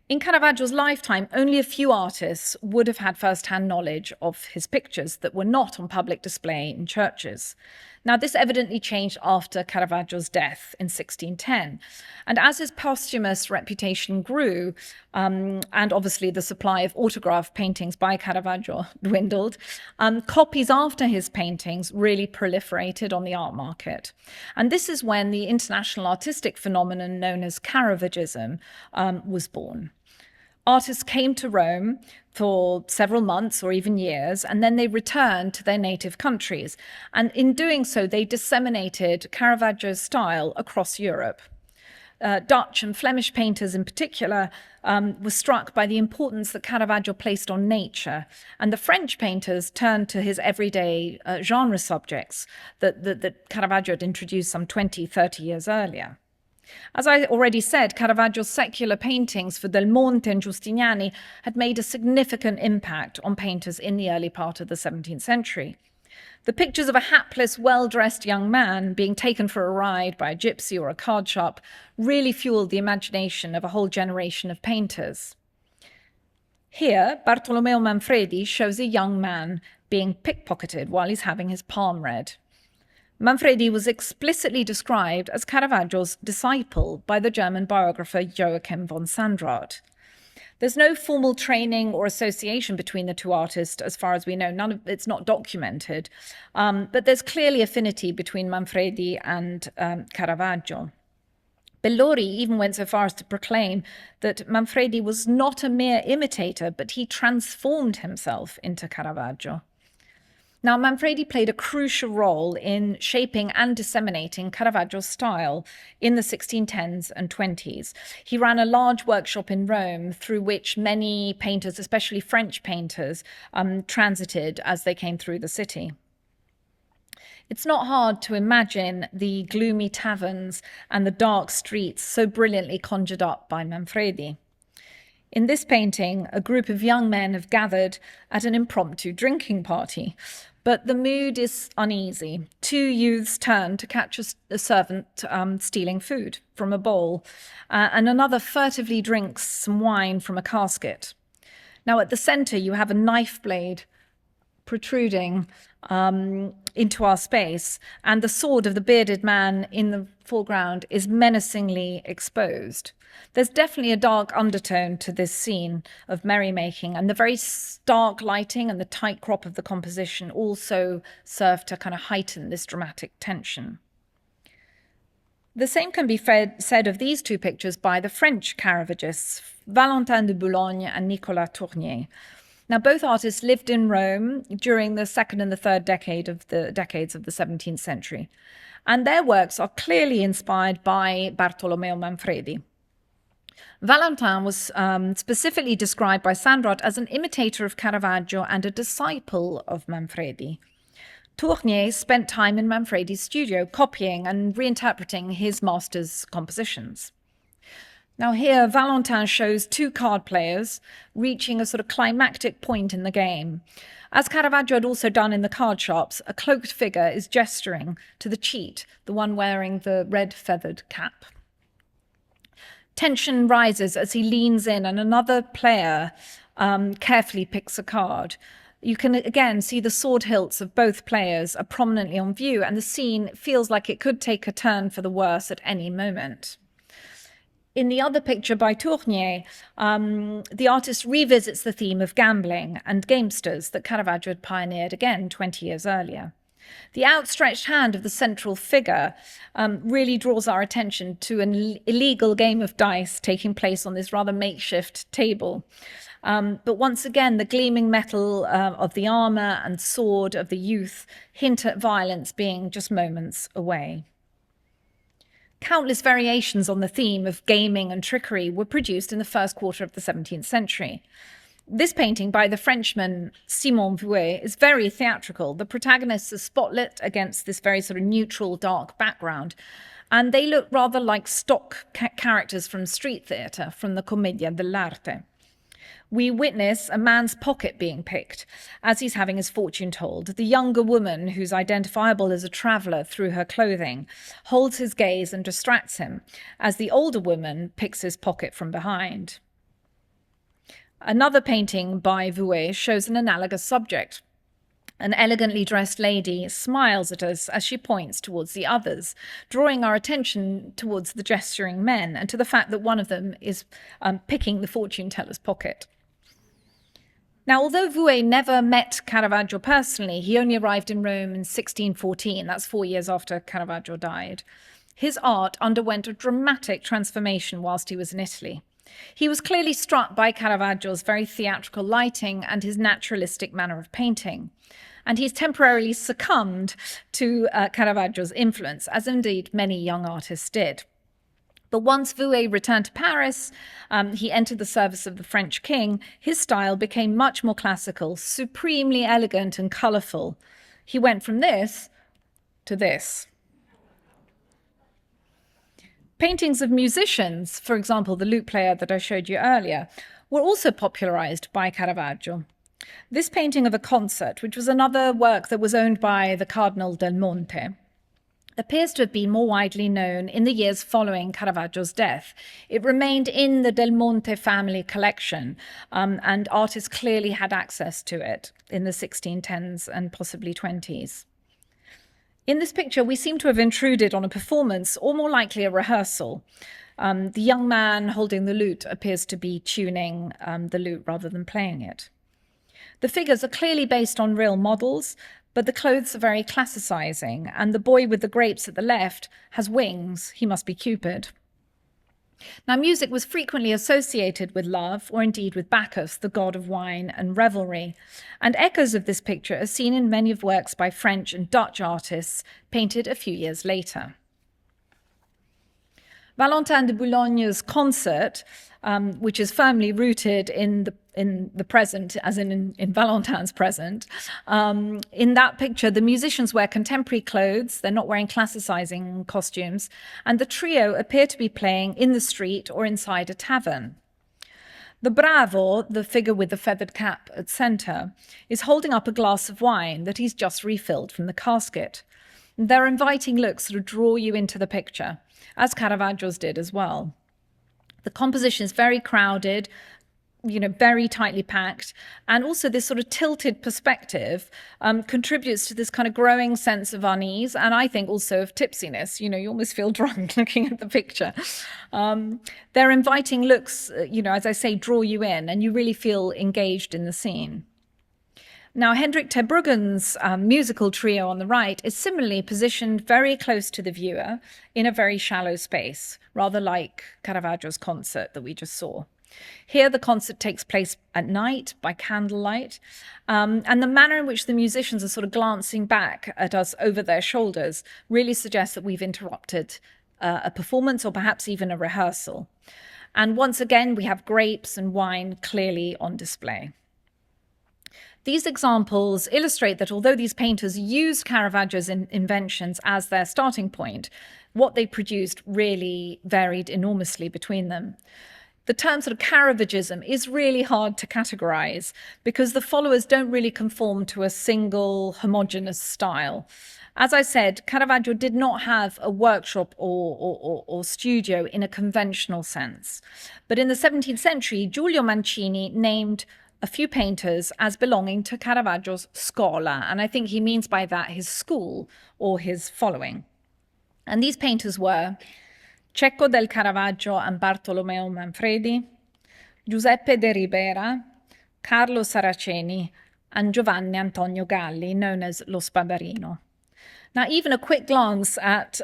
In Caravaggio's lifetime, only a few artists would have had first-hand knowledge of his pictures that were not on public display in churches. Now, this evidently changed after Caravaggio's death in 1610. And as his posthumous reputation grew, and obviously the supply of autograph paintings by Caravaggio dwindled, copies after his paintings really proliferated on the art market. And this is when the international artistic phenomenon known as Caravaggism was born. Artists came to Rome for several months or even years, and then they returned to their native countries. And in doing so, they disseminated Caravaggio's style across Europe. Dutch and Flemish painters in particular were struck by the importance that Caravaggio placed on nature, and the French painters turned to his everyday genre subjects that Caravaggio had introduced some 20, 30 years earlier. As I already said, Caravaggio's secular paintings for Del Monte and Giustiniani had made a significant impact on painters in the early part of the 17th century. The pictures of a hapless, well-dressed young man being taken for a ride by a gypsy or a card sharp really fueled the imagination of a whole generation of painters. Here, Bartolomeo Manfredi shows a young man being pickpocketed while he's having his palm read. Manfredi was explicitly described as Caravaggio's disciple by the German biographer Joachim von Sandrart. There's no formal training or association between the two artists, as far as we know. It's not documented, but there's clearly affinity between Manfredi and Caravaggio. Bellori even went so far as to proclaim that Manfredi was not a mere imitator, but he transformed himself into Caravaggio. Now, Manfredi played a crucial role in shaping and disseminating Caravaggio's style in the 1610s and 20s. He ran a large workshop in Rome through which many painters, especially French painters, transited as they came through the city. It's not hard to imagine the gloomy taverns and the dark streets so brilliantly conjured up by Manfredi. In this painting, a group of young men have gathered at an impromptu drinking party. But the mood is uneasy. Two youths turn to catch a servant stealing food from a bowl, and another furtively drinks some wine from a casket. Now, at the center, you have a knife blade protruding into our space, and the sword of the bearded man in the foreground is menacingly exposed. There's definitely a dark undertone to this scene of merrymaking, and the very stark lighting and the tight crop of the composition also serve to kind of heighten this dramatic tension. The same can be said of these two pictures by the French Caravaggists, Valentin de Boulogne and Nicolas Tournier. Now, both artists lived in Rome during the second and the third decades of the 17th century, and their works are clearly inspired by Bartolomeo Manfredi. Valentin was specifically described by Sandrot as an imitator of Caravaggio and a disciple of Manfredi. Tournier spent time in Manfredi's studio copying and reinterpreting his master's compositions. Now here, Valentin shows two card players reaching a sort of climactic point in the game. As Caravaggio had also done in the card shops, a cloaked figure is gesturing to the cheat, the one wearing the red feathered cap. Tension rises as he leans in and another player carefully picks a card. You can again see the sword hilts of both players are prominently on view, and the scene feels like it could take a turn for the worse at any moment. In the other picture by Tournier, the artist revisits the theme of gambling and gamesters that Caravaggio had pioneered again 20 years earlier. The outstretched hand of the central figure really draws our attention to an illegal game of dice taking place on this rather makeshift table. But once again, the gleaming metal of the armor and sword of the youth hint at violence being just moments away. Countless variations on the theme of gaming and trickery were produced in the first quarter of the 17th century. This painting by the Frenchman Simon Vouet is very theatrical. The protagonists are spotlit against this very sort of neutral, dark background, and they look rather like stock characters from street theatre, from the Commedia dell'arte. We witness a man's pocket being picked as he's having his fortune told. The younger woman, who's identifiable as a traveller through her clothing, holds his gaze and distracts him as the older woman picks his pocket from behind. Another painting by Vouet shows an analogous subject. An elegantly dressed lady smiles at us as she points towards the others, drawing our attention towards the gesturing men and to the fact that one of them is picking the fortune teller's pocket. Now, although Vouet never met Caravaggio personally, he only arrived in Rome in 1614. That's 4 years after Caravaggio died. His art underwent a dramatic transformation whilst he was in Italy. He was clearly struck by Caravaggio's very theatrical lighting and his naturalistic manner of painting. And he's temporarily succumbed to Caravaggio's influence, as indeed many young artists did. But once Vouet returned to Paris, he entered the service of the French king. His style became much more classical, supremely elegant and colourful. He went from this to this. Paintings of musicians, for example, the lute player that I showed you earlier, were also popularized by Caravaggio. This painting of a concert, which was another work that was owned by the Cardinal del Monte, appears to have been more widely known in the years following Caravaggio's death. It remained in the Del Monte family collection, and artists clearly had access to it in the 1610s and possibly 20s. In this picture, we seem to have intruded on a performance, or more likely a rehearsal. The young man holding the lute appears to be tuning the lute rather than playing it. The figures are clearly based on real models, but the clothes are very classicizing, and the boy with the grapes at the left has wings. He must be Cupid. Now, music was frequently associated with love, or indeed with Bacchus, the god of wine and revelry, and echoes of this picture are seen in many of works by French and Dutch artists painted a few years later. Valentin de Boulogne's concert, which is firmly rooted in the present, as in Valentin's present. In that picture, the musicians wear contemporary clothes. They're not wearing classicizing costumes. And the trio appear to be playing in the street or inside a tavern. The bravo, the figure with the feathered cap at center, is holding up a glass of wine that he's just refilled from the casket. Their inviting looks sort of draw you into the picture, as Caravaggio's did as well. The composition is very crowded, very tightly packed. And also this sort of tilted perspective contributes to this kind of growing sense of unease, and I think also of tipsiness. You almost feel drunk looking at the picture. Their inviting looks, as I say, draw you in, and you really feel engaged in the scene. Now, Hendrik ter Bruggen's musical trio on the right is similarly positioned very close to the viewer in a very shallow space, rather like Caravaggio's concert that we just saw. Here, the concert takes place at night by candlelight, and the manner in which the musicians are sort of glancing back at us over their shoulders really suggests that we've interrupted a performance or perhaps even a rehearsal. And once again, we have grapes and wine clearly on display. These examples illustrate that although these painters used Caravaggio's inventions as their starting point, what they produced really varied enormously between them. The term sort of Caravaggism is really hard to categorize because the followers don't really conform to a single homogeneous style. As I said, Caravaggio did not have a workshop or studio in a conventional sense. But in the 17th century, Giulio Mancini named a few painters as belonging to Caravaggio's scola, and I think he means by that his school or his following. And these painters were Cecco del Caravaggio and Bartolomeo Manfredi, Giuseppe de Ribera, Carlo Saraceni, and Giovanni Antonio Galli, known as Lo Spadarino. Now, even a quick glance at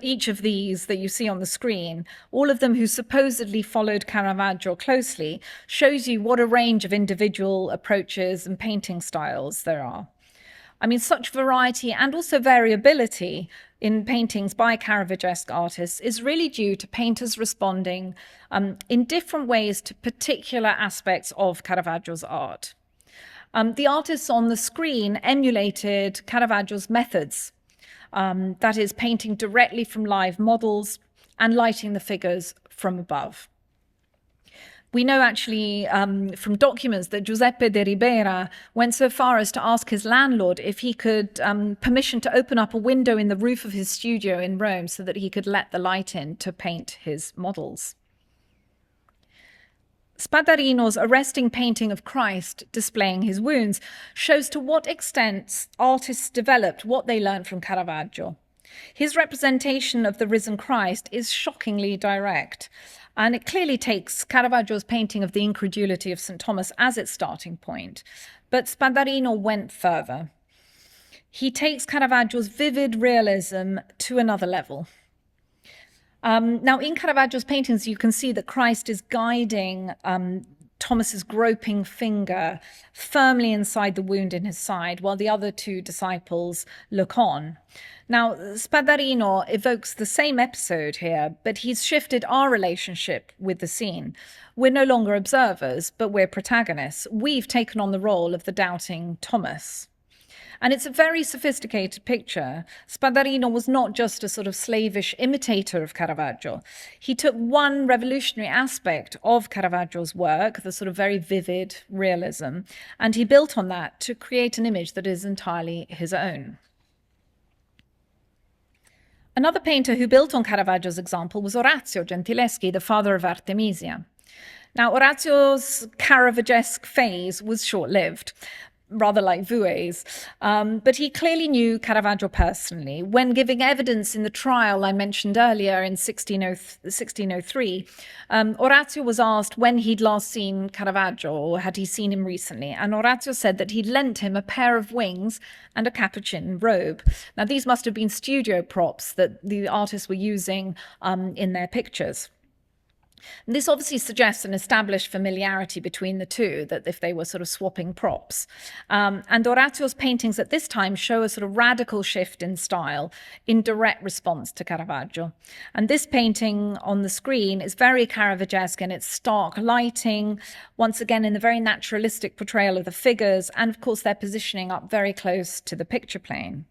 each of these that you see on the screen, all of them who supposedly followed Caravaggio closely, shows you what a range of individual approaches and painting styles there are. I mean, such variety and also variability in paintings by Caravaggesque artists is really due to painters responding in different ways to particular aspects of Caravaggio's art. The artists on the screen emulated Caravaggio's methods, that is, painting directly from live models and lighting the figures from above. We know actually from documents that Giuseppe de Ribera went so far as to ask his landlord if he could permission to open up a window in the roof of his studio in Rome so that he could let the light in to paint his models. Spadarino's arresting painting of Christ displaying his wounds shows to what extent artists developed what they learned from Caravaggio. His representation of the risen Christ is shockingly direct, and it clearly takes Caravaggio's painting of the incredulity of St. Thomas as its starting point. But Spadarino went further. He takes Caravaggio's vivid realism to another level. Now, in Caravaggio's paintings, you can see that Christ is guiding Thomas's groping finger firmly inside the wound in his side, while the other two disciples look on. Now, Spadarino evokes the same episode here, but he's shifted our relationship with the scene. We're no longer observers, but we're protagonists. We've taken on the role of the doubting Thomas. And it's a very sophisticated picture. Spadarino was not just a sort of slavish imitator of Caravaggio. He took one revolutionary aspect of Caravaggio's work, the sort of very vivid realism, and he built on that to create an image that is entirely his own. Another painter who built on Caravaggio's example was Orazio Gentileschi, the father of Artemisia. Now, Orazio's Caravaggesque phase was short-lived, rather like Vouet's, but he clearly knew Caravaggio personally. When giving evidence in the trial I mentioned earlier in 1603, Orazio was asked when he'd last seen Caravaggio, or had he seen him recently, and Orazio said that he'd lent him a pair of wings and a capuchin robe. Now, these must have been studio props that the artists were using in their pictures. And this obviously suggests an established familiarity between the two, that if they were sort of swapping props. And Orazio's paintings at this time show a sort of radical shift in style in direct response to Caravaggio. And this painting on the screen is very Caravaggesque in its stark lighting, once again in the very naturalistic portrayal of the figures, and of course their positioning up very close to the picture plane.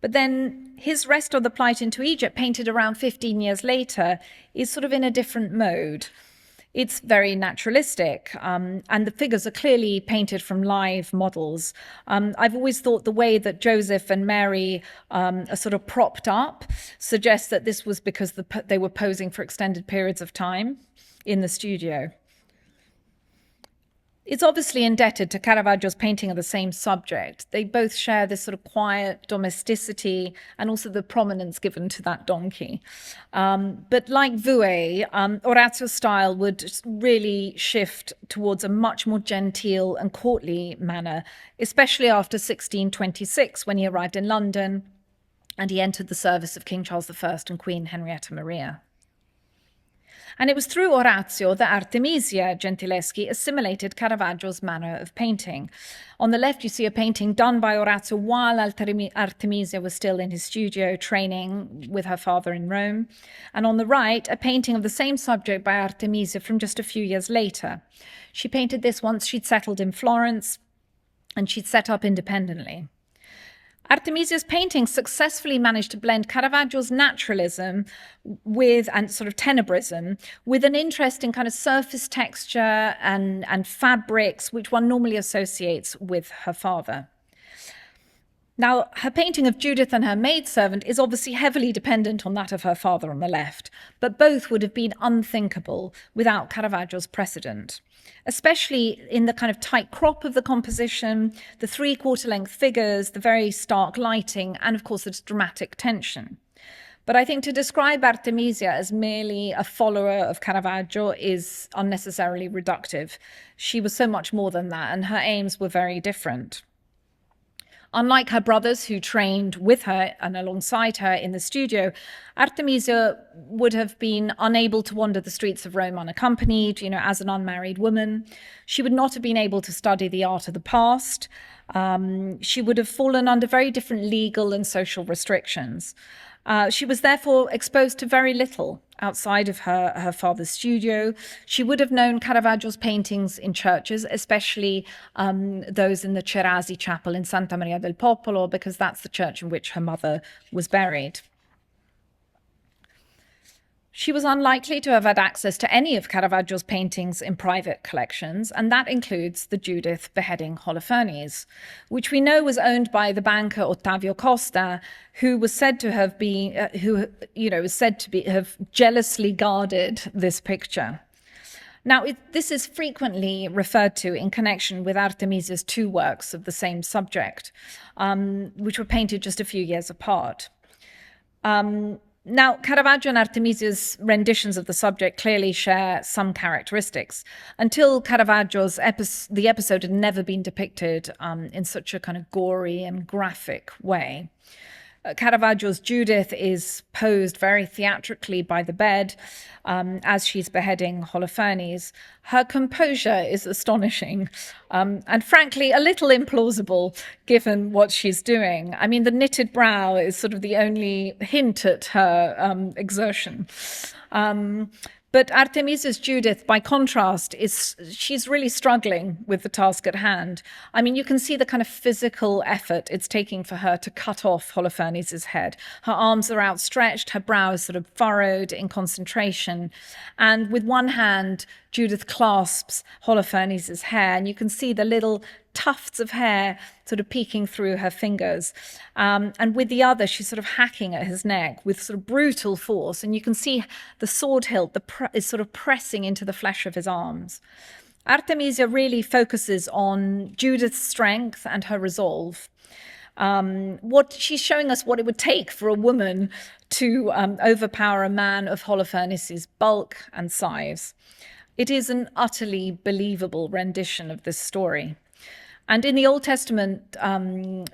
But then his Rest of the Plight into Egypt, painted around 15 years later, is sort of in a different mode. It's very naturalistic, and the figures are clearly painted from live models. I've always thought the way that Joseph and Mary are sort of propped up suggests that this was because they were posing for extended periods of time in the studio. It's obviously indebted to Caravaggio's painting of the same subject. They both share this sort of quiet domesticity and also the prominence given to that donkey. But like Vouet, Orazio's style would really shift towards a much more genteel and courtly manner, especially after 1626, when he arrived in London and he entered the service of King Charles I and Queen Henrietta Maria. And it was through Orazio that Artemisia Gentileschi assimilated Caravaggio's manner of painting. On the left, you see a painting done by Orazio while Artemisia was still in his studio training with her father in Rome. And on the right, a painting of the same subject by Artemisia from just a few years later. She painted this once she'd settled in Florence and she'd set up independently. Artemisia's paintings successfully managed to blend Caravaggio's naturalism and sort of tenebrism with an interest in kind of surface texture and fabrics, which one normally associates with her father. Now, her painting of Judith and her maidservant is obviously heavily dependent on that of her father on the left, but both would have been unthinkable without Caravaggio's precedent, especially in the kind of tight crop of the composition, the three-quarter length figures, the very stark lighting, and of course, the dramatic tension. But I think to describe Artemisia as merely a follower of Caravaggio is unnecessarily reductive. She was so much more than that, and her aims were very different. Unlike her brothers who trained with her and alongside her in the studio, Artemisia would have been unable to wander the streets of Rome unaccompanied, as an unmarried woman. She would not have been able to study the art of the past. She would have fallen under very different legal and social restrictions. She was therefore exposed to very little outside of her father's studio. She would have known Caravaggio's paintings in churches, especially those in the Cerasi chapel in Santa Maria del Popolo, because that's the church in which her mother was buried. She was unlikely to have had access to any of Caravaggio's paintings in private collections, and that includes the Judith beheading Holofernes, which we know was owned by the banker Ottavio Costa, who was said to have have jealously guarded this picture. Now, this is frequently referred to in connection with Artemisia's two works of the same subject, which were painted just a few years apart. Now, Caravaggio and Artemisia's renditions of the subject clearly share some characteristics. Until Caravaggio's the episode had never been depicted in such a kind of gory and graphic way. Caravaggio's Judith is posed very theatrically by the bed as she's beheading Holofernes. Her composure is astonishing and frankly a little implausible given what she's doing. I mean, the knitted brow is sort of the only hint at her exertion. But Artemisia's Judith, by contrast, she's really struggling with the task at hand. I mean, you can see the kind of physical effort it's taking for her to cut off Holofernes' head. Her arms are outstretched, her brow is sort of furrowed in concentration. And with one hand, Judith clasps Holofernes' hair, and you can see the little tufts of hair sort of peeking through her fingers. And with the other, she's sort of hacking at his neck with sort of brutal force. And you can see the sword hilt is sort of pressing into the flesh of his arms. Artemisia really focuses on Judith's strength and her resolve. She's showing us what it would take for a woman to overpower a man of Holofernes' bulk and size. It is an utterly believable rendition of this story. And in the Old Testament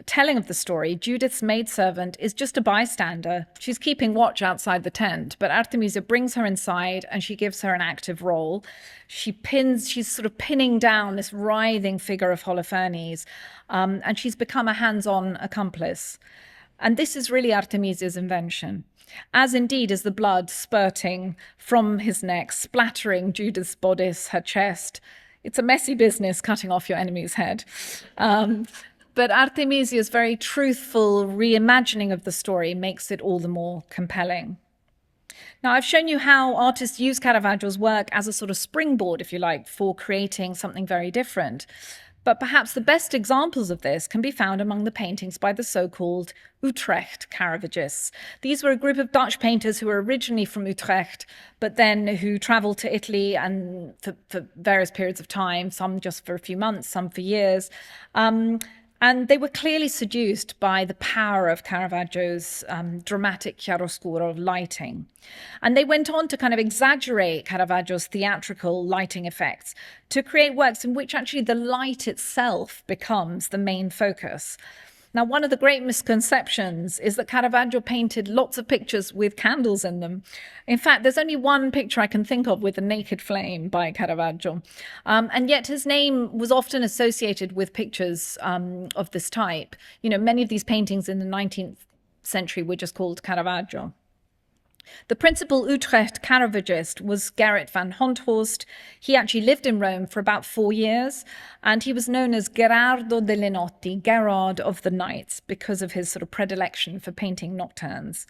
telling of the story, Judith's maidservant is just a bystander. She's keeping watch outside the tent, but Artemisia brings her inside and she gives her an active role. She's sort of pinning down this writhing figure of Holofernes, and she's become a hands-on accomplice. And this is really Artemisia's invention, as indeed is the blood spurting from his neck, splattering Judith's bodice, her chest. It's a messy business cutting off your enemy's head. But Artemisia's very truthful reimagining of the story makes it all the more compelling. Now, I've shown you how artists use Caravaggio's work as a sort of springboard, if you like, for creating something very different. But perhaps the best examples of this can be found among the paintings by the so-called Utrecht Caravaggists. These were a group of Dutch painters who were originally from Utrecht, but then who traveled to Italy and for various periods of time, some just for a few months, some for years. And they were clearly seduced by the power of Caravaggio's dramatic chiaroscuro of lighting. And they went on to kind of exaggerate Caravaggio's theatrical lighting effects to create works in which actually the light itself becomes the main focus. Now, one of the great misconceptions is that Caravaggio painted lots of pictures with candles in them. In fact, there's only one picture I can think of with a naked flame by Caravaggio. And yet his name was often associated with pictures of this type. You know, many of these paintings in the 19th century were just called Caravaggio. The principal Utrecht Caravaggist was Gerrit van Honthorst. He actually lived in Rome for about 4 years, and he was known as Gerardo delle Notti, Gerard of the Nights, because of his sort of predilection for painting nocturnes.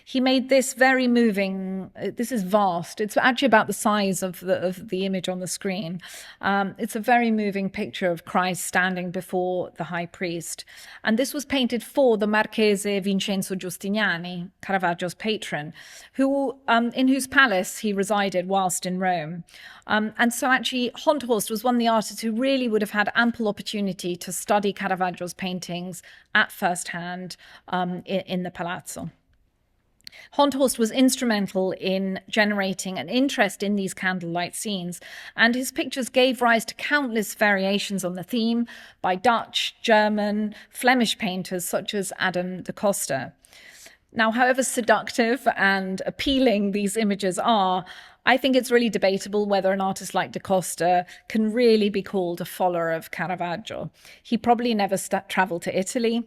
He made this very moving, this is vast, it's actually about the size of the image on the screen. It's a very moving picture of Christ standing before the high priest. And this was painted for the Marchese Vincenzo Giustiniani, Caravaggio's patron, who in whose palace he resided whilst in Rome. And so actually Honthorst was one of the artists who really would have had ample opportunity to study Caravaggio's paintings at first hand in the palazzo. Honthorst was instrumental in generating an interest in these candlelight scenes, and his pictures gave rise to countless variations on the theme by Dutch, German, Flemish painters such as Adam de Coster. Now, however seductive and appealing these images are, I think it's really debatable whether an artist like de Coster can really be called a follower of Caravaggio. He probably never traveled to Italy.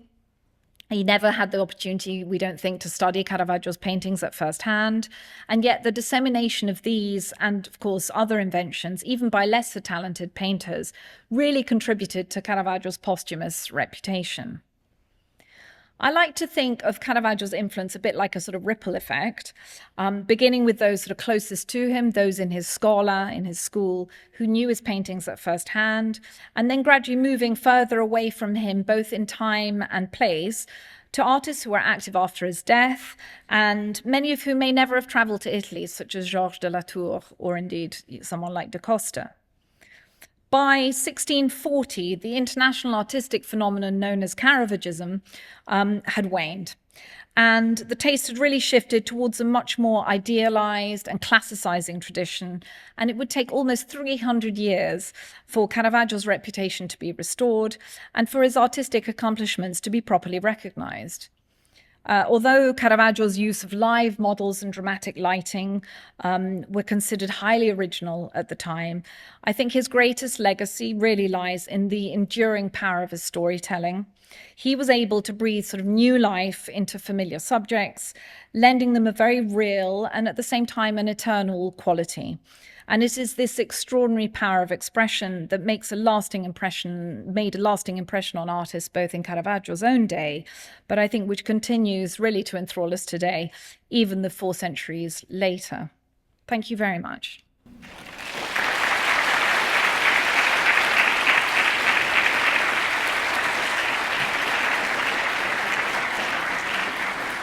He never had the opportunity, we don't think, to study Caravaggio's paintings at first hand. And yet the dissemination of these and, of course, other inventions, even by lesser talented painters, really contributed to Caravaggio's posthumous reputation. I like to think of Caravaggio's influence a bit like a sort of ripple effect, beginning with those sort of closest to him, those in his schola, in his school, who knew his paintings at first hand, and then gradually moving further away from him, both in time and place, to artists who were active after his death, and many of whom may never have traveled to Italy, such as Georges de Latour, or indeed someone like de Coster. By 1640, the international artistic phenomenon known as Caravaggism had waned. And the taste had really shifted towards a much more idealized and classicizing tradition. And it would take almost 300 years for Caravaggio's reputation to be restored and for his artistic accomplishments to be properly recognized. Although Caravaggio's use of live models and dramatic lighting were considered highly original at the time, I think his greatest legacy really lies in the enduring power of his storytelling. He was able to breathe sort of new life into familiar subjects, lending them a very real and at the same time an eternal quality. And it is this extraordinary power of expression that made a lasting impression on artists, both in Caravaggio's own day, but I think which continues really to enthrall us today, even the 4 centuries later. Thank you very much.